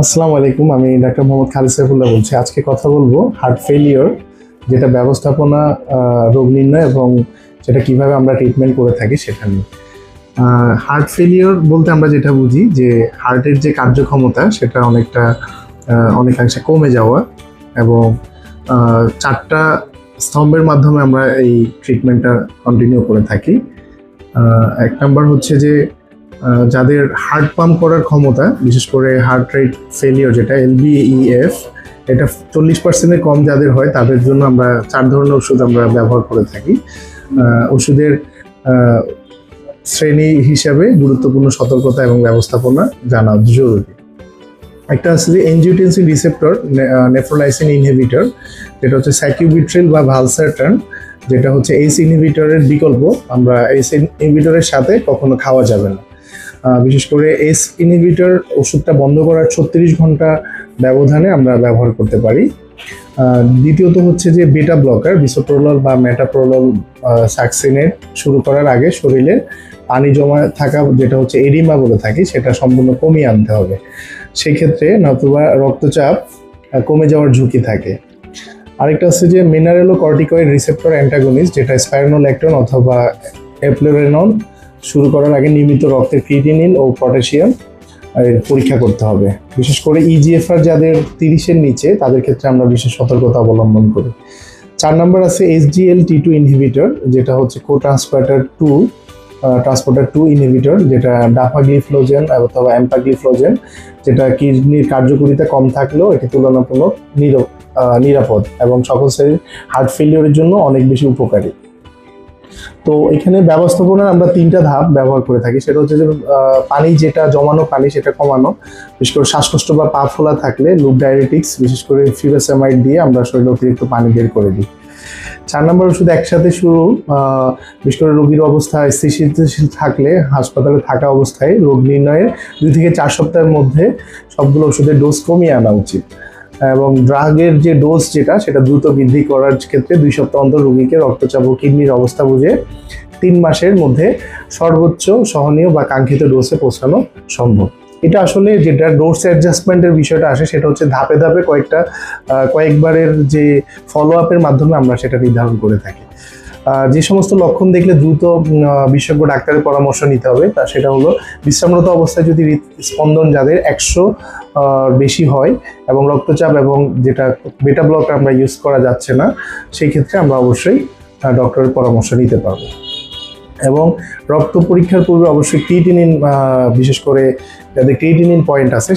আসসালামু আলাইকুম, আমি ডাক্তার মোহাম্মদ খালিদ সাইফুল্লাহ বলছি। আজকে কথা বলবো হার্ট ফেলিওর, যেটা ব্যবস্থাপনা, রোগ নির্ণয় এবং সেটা কিভাবে আমরা ট্রিটমেন্ট করে থাকি সেটা নিয়ে। হার্ট ফেলিওর বলতে আমরা যেটা বুঝি যে হার্টের যে কার্যক্ষমতা সেটা অনেকাংশে কমে যাওয়া এবং চারটা স্তম্ভের মাধ্যমে আমরা এই ট্রিটমেন্টটা কন্টিনিউ করে থাকি। এক নাম্বার হচ্ছে যে যাদের হার্ট পাম্প করার ক্ষমতা, বিশেষ করে হার্ট রেট ফেলিওর যেটা LVEF, এটা 40%-এর কম যাদের হয় তাদের জন্য আমরা 4 ধরনের ওষুধ আমরা ব্যবহার করে থাকি। ওষুধের শ্রেণী হিসাবে গুরুত্বপূর্ণ সতর্কতা এবং ব্যবস্থাপনা জানা জরুরি। একটা আছে যে এনজিওটেনসিন রিসেপ্টর নেফ্রোলাইসিন ইনহিবিটর, যেটা হচ্ছে স্যাকিউবিট্রিল বা ভালসারটান, যেটা হচ্ছে এইস ইনহিবিটরের বিকল্প। আমরা এইস ইনহিবিটরের সাথে কখনো খাওয়া যাবে না। বিশেষ করে এইস ইনহিবিটর ওষুধটা বন্ধ করার 36 ঘন্টা ব্যবধানে আমরা ব্যবহার করতে পারি। দ্বিতীয়ত হচ্ছে যে বেটা ব্লকার, বিসোপ্রোলল বা মেটাপ্রোলল সাকসিনেট শুরু করার আগে শরীরে পানি জমা থাকা, যেটা হচ্ছে এডিমা বলে থাকি, সেটা সম্পূর্ণ কমিয়ে আনতে হবে। সেক্ষেত্রে নতুবা রক্তচাপ কমে যাওয়ার ঝুঁকি থাকে। আরেকটা হচ্ছে যে মিনারেলো কর্টিকয়েড রিসেপ্টর অ্যান্টাগনিস্ট, যেটা স্পাইরোনোল্যাকটোন অথবা এপ্লেরেনন শুরু করার আগে নিয়মিত রক্তের ক্রিয়েটিনিন ও পটাশিয়াম পরীক্ষা করতে হবে। বিশেষ করে ইজিএফআর যাদের 30-এর নিচে, তাদের ক্ষেত্রে আমরা বিশেষ সতর্কতা অবলম্বন করি। 4 নম্বর আছে SGLT2 ইনহিবিটর, যেটা হচ্ছে ট্রান্সপোর্টার 2 ইনহিবিটর, যেটা ডাপাগ্লিফ্লোজেন অথবা এম্পাগ্লিফ্লোজেন, যেটা কিডনির কার্যকারিতা কম থাকলেও এটি তুলনামূলক নিরাপদ এবং সকল শ্রেণীর হার্ট ফেলিওরের জন্য অনেক বেশি উপকারী। তো এখানে ব্যবস্থাপনার আমরা 3টা ধাপ ব্যবহার করে থাকি। সেটা হচ্ছে যে পানি, যেটা জমানো পানি সেটা কমানো, বিশেষ করে শ্বাসকষ্ট বা পা ফোলা থাকলে লুপ ডায়ারেটিক্স, বিশেষ করে ফিবাসামাইড দিয়ে আমরা শরীরে অতিরিক্ত পানি বের করে দিই। 4 নম্বর ওষুধ একসাথে শুরু, বিশেষ করে রোগীর অবস্থা স্থিতিশীল থাকলে হাসপাতালে থাকা অবস্থায় রোগ নির্ণয়ের 2 থেকে 4 সপ্তাহের মধ্যে সবগুলো ওষুধের ডোজ কমিয়ে আনা উচিত। এবং ড্রাগের যে ডোজ সেটা দ্রুত বৃদ্ধি করার ক্ষেত্রে 2 সপ্তাহ অন্তর রোগীকে রক্তচাপ ও কিডনির অবস্থা বুঝে 3 মাসের মধ্যে সর্বোচ্চ সহনীয় বা কাঙ্ক্ষিত ডোজে পৌঁছানো সম্ভব। এটা আসলে যেটা ডোজ অ্যাডজাস্টমেন্টের বিষয়টা আসে, সেটা হচ্ছে ধাপে ধাপে কয়েকবারের যে ফলো আপের মাধ্যমে আমরা সেটা নির্ধারণ করে থাকি। যে সমস্ত লক্ষণ দেখলে দ্রুত বিশেষজ্ঞ ডাক্তারের পরামর্শ নিতে হবে, সেটা হলো বিশ্রামরত অবস্থায় যদি হৃদস্পন্দন যাদের 100 বেশি হয় এবং রক্তচাপ এবং যেটা বেটা ব্লক আমরা ইউজ করা যাচ্ছে না, সেই ক্ষেত্রে আমরা অবশ্যই ডক্টরের পরামর্শ নিতে পারবো। এবং রক্ত পরীক্ষার পূর্বে অবশ্যই ক্রিয়েটিনিন, বিশেষ করে যাদের ক্রিয়েটিনিন পয়েন্ট আছে